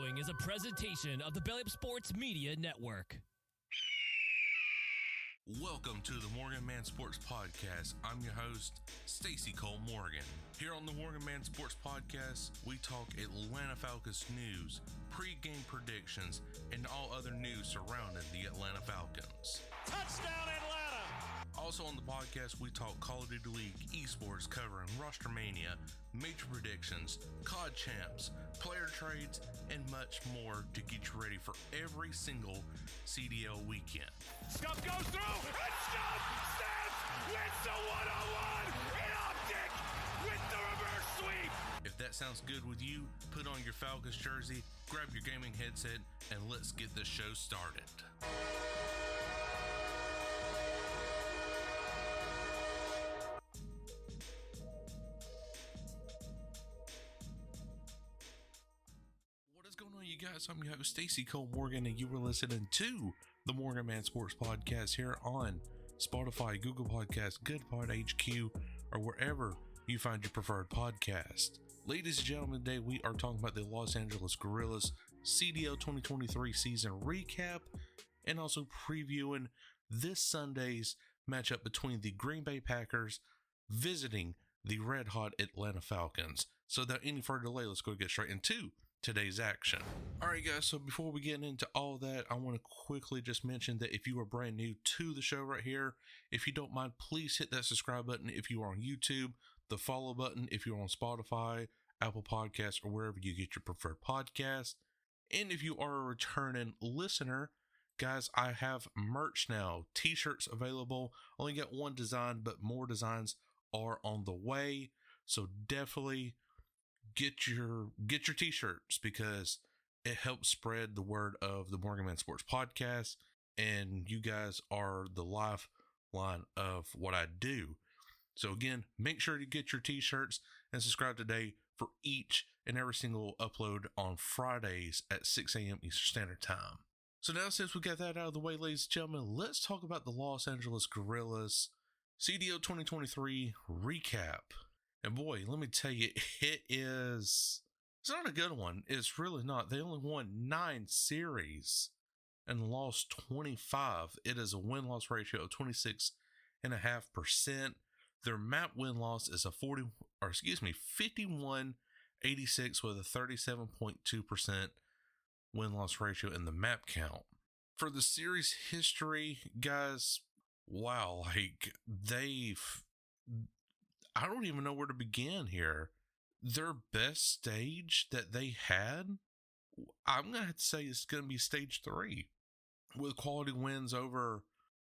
following is a presentation of the Belly Up Sports Media Network. Welcome to the Morgan Man Sports Podcast. I'm your host, Stacey Cole Morgan. Here on the Morgan Man Sports Podcast, we talk Atlanta Falcons news, pre-game predictions, and all other news surrounding the Atlanta Falcons. Touchdown, Atlanta! Also on the podcast, we talk Call of Duty League, eSports, covering Roster Mania, major predictions, COD champs, player trades, and much more to get you ready for every single CDL weekend. Scuff goes through, and Scuff snaps, wins the one-on-one in optic with the reverse sweep. If that sounds good with you, put on your Falcons jersey, grab your gaming headset, and let's get the show started. Guys, I'm your host Stacey Cole Morgan, and you were listening to the Morgan Man Sports Podcast here on Spotify, Google Podcasts, GoodPod HQ, or wherever you find your preferred podcast. Ladies and gentlemen, today we are talking about the Los Angeles Guerrillas CDL 2023 season recap, and also previewing this Sunday's matchup between the Green Bay Packers visiting the red hot Atlanta Falcons. So without any further delay, let's go get straight into today's action. Alright guys, so before we get into all that, I want to quickly just mention that if you are brand new to the show right here, if you don't mind, please hit that subscribe button if you are on YouTube, the follow button if you're on Spotify, Apple Podcasts, or wherever you get your preferred podcast. And if you are a returning listener, guys, I have merch now, t-shirts available. Only got one design, but more designs are on the way, so definitely get your t-shirts, because it helps spread the word of the Morgan Man Sports Podcast, and you guys are the lifeline of what I do. So again, make sure to get your t-shirts and subscribe today for each and every single upload on Fridays at 6 a.m. Eastern Standard Time. So now, since we got that out of the way, ladies and gentlemen, let's talk about the Los Angeles Guerrillas CDL 2023 recap. And boy, let me tell you, it's not a good one. It's really not. They only won 9 series and lost 25. It is a win-loss ratio of 26.5%. Their map win-loss is a 51-86 with a 37.2% win-loss ratio in the map count. For the series history, guys, wow, I don't even know where to begin here. Their best stage that they had, I'm going to have to say it's going to be stage 3, with quality wins over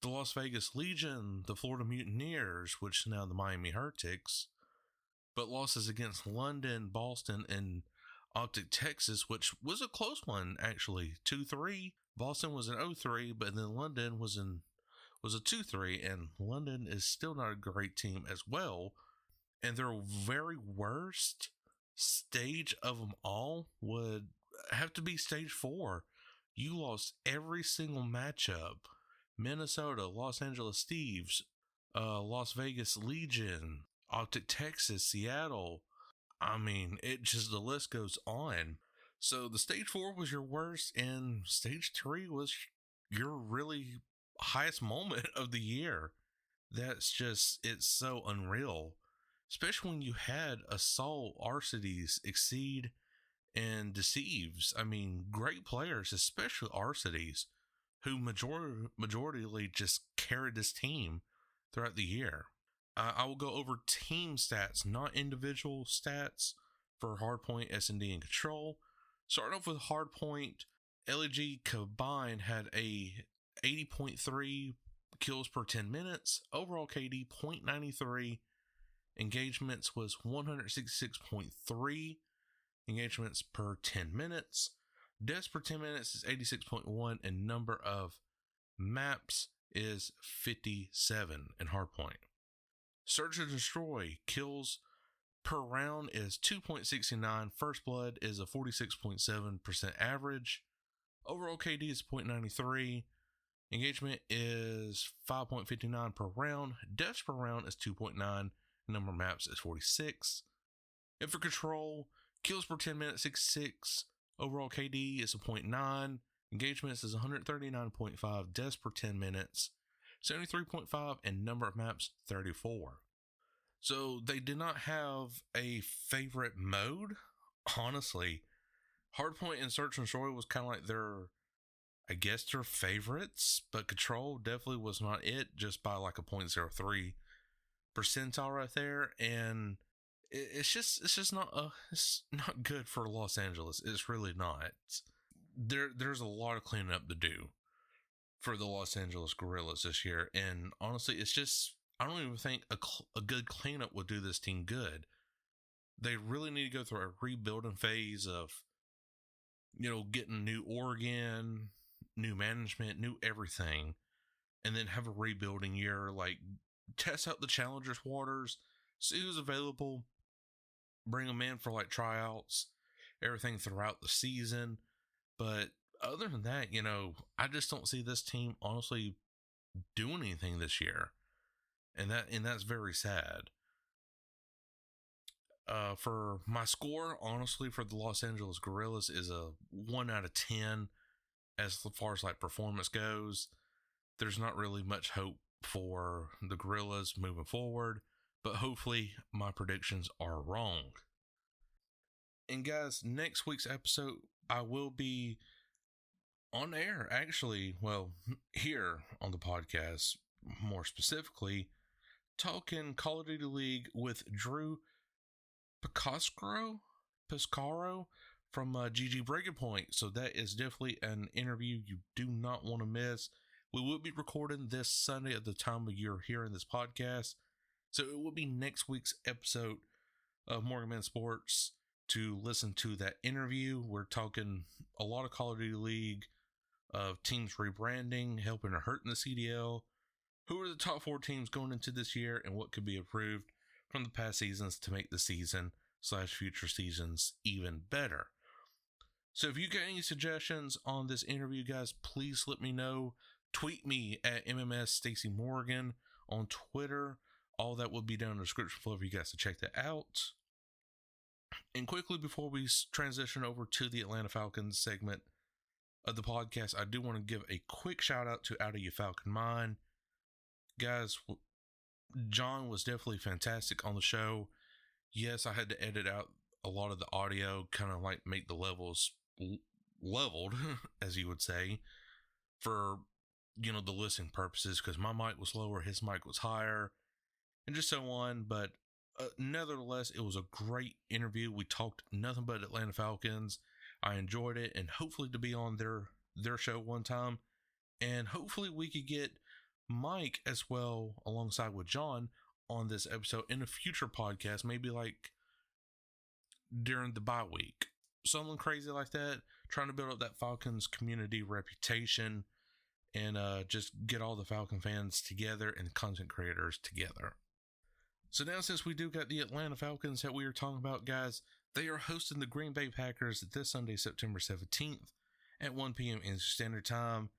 the Las Vegas Legion, the Florida Mutineers, which is now the Miami Heretics, but losses against London, Boston, and Optic Texas, which was a close one, actually. 2-3. Boston was an 0-3, but then London was a 2-3, and London is still not a great team as well. And their very worst stage of them all would have to be stage 4. You lost every single matchup. Minnesota, Los Angeles Thieves, Las Vegas Legion, Optic Texas, Seattle. I mean, the list goes on. So the stage 4 was your worst, and stage 3 was your really highest moment of the year. It's so unreal. Especially when you had Assault, Arcides, Exceed, and Deceives. I mean, great players, especially Arcides, who majoritarily just carried this team throughout the year. I will go over team stats, not individual stats, for Hardpoint, S&D, and Control. Starting off with Hardpoint, LEG combined had a 80.3 kills per 10 minutes, overall KD 0.93, engagements was 166.3 engagements per 10 minutes. Deaths per 10 minutes is 86.1, and number of maps is 57 in Hardpoint. Search and Destroy, kills per round is 2.69. First Blood is a 46.7% average. Overall KD is 0.93. Engagement is 5.59 per round. Deaths per round is 2.9. Number of maps is 46. And for Control, kills per 10 minutes 66, Overall KD is a 0.9. Engagements is 139.5 deaths per 10 minutes, 73.5, and number of maps 34. So they did not have a favorite mode. Honestly, Hardpoint and Search and Destroy was kind of like their favorites, but Control definitely was not it, just by like a 0.03 percentile right there. And it's just not it's not good for Los Angeles. It's really not. There's a lot of cleaning up to do for the Los Angeles Guerrillas this year, and honestly, it's just, I don't even think a good cleanup would do this team good. They really need to go through a rebuilding phase of, getting new Oregon, new management, new everything, and then have a rebuilding year. Like, test out the Challengers waters, see who's available, bring them in for like tryouts, everything throughout the season. But other than that, I just don't see this team honestly doing anything this year, and that's very sad. For my score, honestly, for the Los Angeles Guerrillas is a 1 out of 10 as far as like performance goes. There's not really much hope for the Guerrillas moving forward, but hopefully my predictions are wrong. And guys, next week's episode, I will be on air, actually, well, here on the podcast, more specifically, talking Call of Duty League with Drew Piscaro from GG Breaking Point. So that is definitely an interview you do not want to miss. We will be recording this Sunday at the time of you're hearing this podcast, so it will be next week's episode of Morgan Man Sports to listen to that interview. We're talking a lot of Call of Duty League, of teams rebranding, helping or hurting the CDL, who are the top 4 teams going into this year, and what could be improved from the past seasons to make the season / future seasons even better. So if you got any suggestions on this interview, guys, please let me know. Tweet me at MMS Stacy Morgan on Twitter. All that will be down in the description below for you guys to check that out. And quickly, before we transition over to the Atlanta Falcons segment of the podcast, I do want to give a quick shout out to Out of Your Falcon Mind. Guys, John was definitely fantastic on the show. Yes, I had to edit out a lot of the audio, kind of like make the levels leveled, as you would say, for, the listening purposes, because my mic was lower, his mic was higher, and just so on. But nevertheless, it was a great interview. We talked nothing but Atlanta Falcons. I enjoyed it, and hopefully to be on their show one time, and hopefully we could get Mike as well alongside with John on this episode in a future podcast, maybe like during the bye week, something crazy like that, trying to build up that Falcons community reputation and just get all the Falcon fans together and content creators together. So now, since we do got the Atlanta Falcons that we are talking about, guys, they are hosting the Green Bay Packers this Sunday, September 17th at 1 p.m. Eastern Standard Time.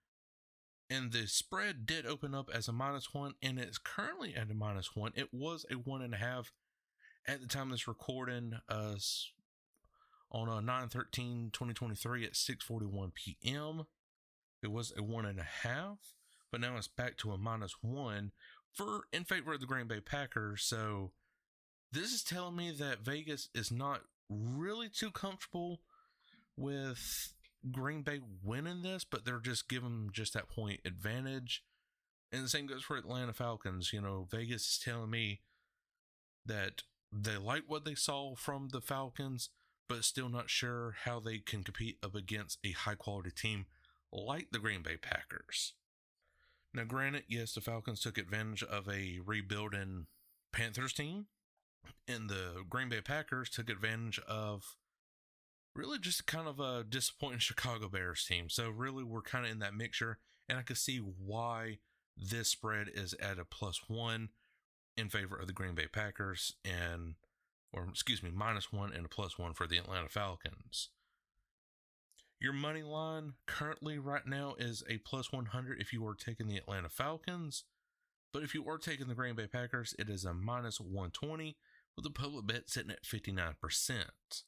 And the spread did open up as a -1, and it's currently at a -1. It was a 1.5 at the time of this recording, on 9/13/2023 at 6:41 p.m. It was a 1.5, but now it's back to a -1 in favor of the Green Bay Packers. So this is telling me that Vegas is not really too comfortable with Green Bay winning this, but they're just giving them just that point advantage. And the same goes for Atlanta Falcons. Vegas is telling me that they like what they saw from the Falcons, but still not sure how they can compete up against a high quality team like the Green Bay Packers. Now, granted, yes, the Falcons took advantage of a rebuilding Panthers team, and the Green Bay Packers took advantage of really just kind of a disappointing Chicago Bears team. So really, we're kind of in that mixture, and I can see why this spread is at a +1 in favor of the Green Bay Packers, -1 and a +1 for the Atlanta Falcons. Your money line currently right now is a +100 if you are taking the Atlanta Falcons, but if you are taking the Green Bay Packers, it is a -120 with the public bet sitting at 59%.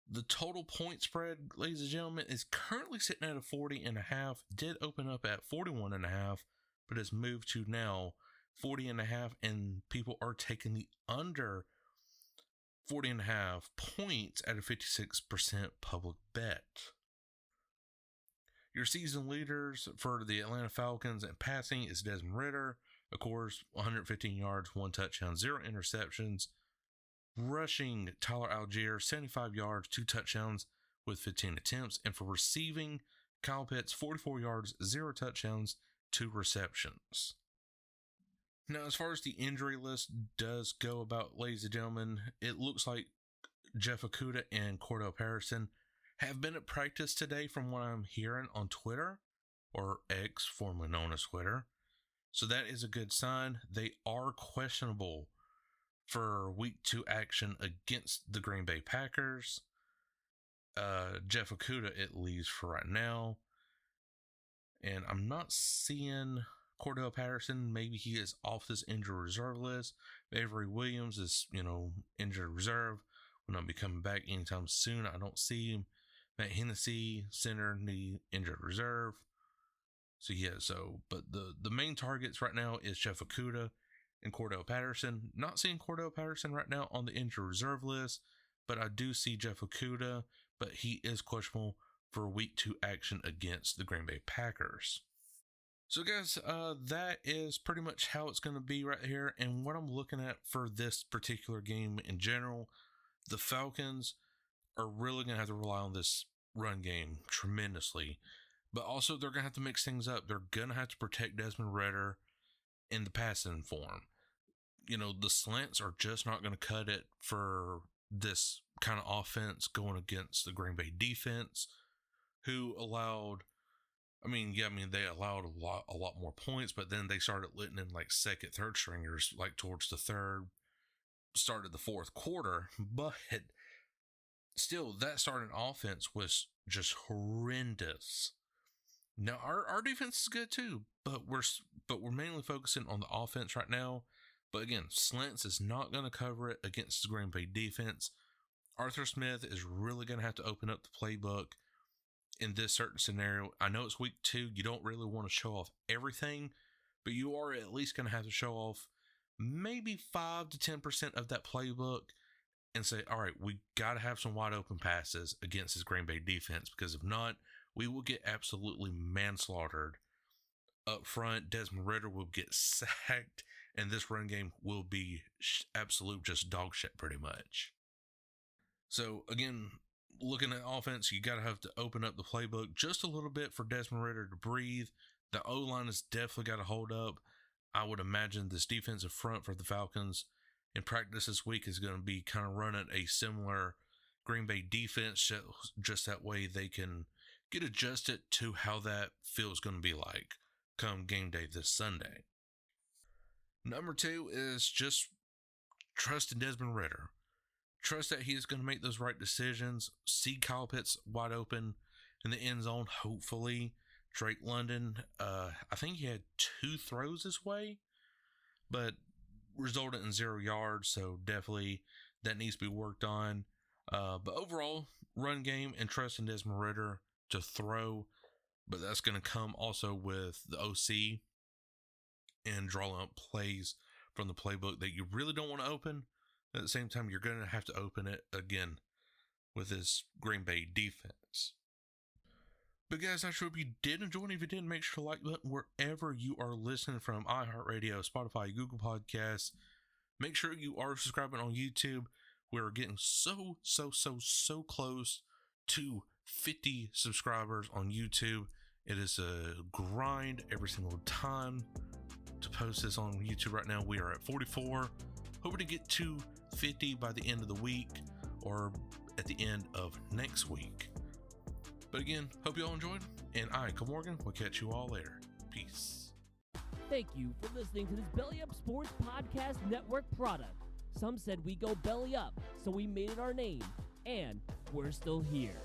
The total point spread, ladies and gentlemen, is currently sitting at a 40.5. Did open up at 41.5, but has moved to now 40.5, and people are taking the under 40.5 points at a 56% public bet. Your season leaders for the Atlanta Falcons and passing is Desmond Ridder, of course, 115 yards, 1 touchdown, 0 interceptions. Rushing, Tyler Algier, 75 yards, 2 touchdowns with 15 attempts. And for receiving, Kyle Pitts, 44 yards, 0 touchdowns, 2 receptions. Now, as far as the injury list does go about, ladies and gentlemen, it looks like Jeff Okudah and Cordell Patterson have been at practice today from what I'm hearing on Twitter, or X, formerly known as Twitter. So that is a good sign. They are questionable for week 2 action against the Green Bay Packers. Jeff Okudah, at least for right now. And I'm not seeing Cordell Patterson. Maybe he is off this injured reserve list. Avery Williams is, injured reserve. Will not be coming back anytime soon. I don't see him. Matt Hennessy, center, knee, injured reserve. But the main targets right now is Jeff Okudah and Cordell Patterson. Not seeing Cordell Patterson right now on the injured reserve list, but I do see Jeff Okudah, but he is questionable for week 2 action against the Green Bay Packers. So guys, that is pretty much how it's going to be right here. And what I'm looking at for this particular game in general, the Falcons are really going to have to rely on this run game tremendously. But also, they're going to have to mix things up. They're going to have to protect Desmond Ridder in the passing form. The slants are just not going to cut it for this kind of offense going against the Green Bay defense, who allowed, they allowed a lot more points, but then they started letting in like second, third stringers, like towards the third, started the fourth quarter. But still, that starting offense was just horrendous. Now, our defense is good too, but we're mainly focusing on the offense right now. But again, slants is not going to cover it against the Green Bay defense. Arthur Smith is really going to have to open up the playbook in this certain scenario. I know it's week 2. You don't really want to show off everything, but you are at least going to have to show off maybe 5 to 10% of that playbook and say, all right, we got to have some wide open passes against this Green Bay defense, because if not, we will get absolutely manslaughtered up front. Desmond Ridder will get sacked, and this run game will be absolute just dog shit pretty much. So again, looking at offense, you got to have to open up the playbook just a little bit for Desmond Ridder to breathe. The O-line has definitely got to hold up. I would imagine this defensive front for the Falcons in practice this week is going to be kind of running a similar Green Bay defense, just that way they can get adjusted to how that feels going to be like come game day this Sunday. Number 2 is just trust in Desmond Ridder. Trust that he is going to make those right decisions. See Kyle Pitts wide open in the end zone, hopefully. Drake London, I think he had 2 throws this way, but resulted in 0 yards, so definitely that needs to be worked on. But overall, run game and trust in Desmond Ridder to throw, but that's going to come also with the OC and drawing up plays from the playbook that you really don't want to open. At the same time, you're going to have to open it again with this Green Bay defense. But guys, I sure hope you did enjoy it. If you did, make sure to like the button wherever you are listening from, iHeartRadio, Spotify, Google Podcasts. Make sure you are subscribing on YouTube. We're getting so close to 50 subscribers on YouTube. It is a grind every single time to post this on YouTube. Right now we are at 44, hoping to get to 50 by the end of the week or at the end of next week. But again, hope you all enjoyed, and I, Cole Morgan, will catch you all later. Peace. Thank you for listening to this Belly Up Sports Podcast Network product. Some said we go belly up, so we made it our name, and we're still here.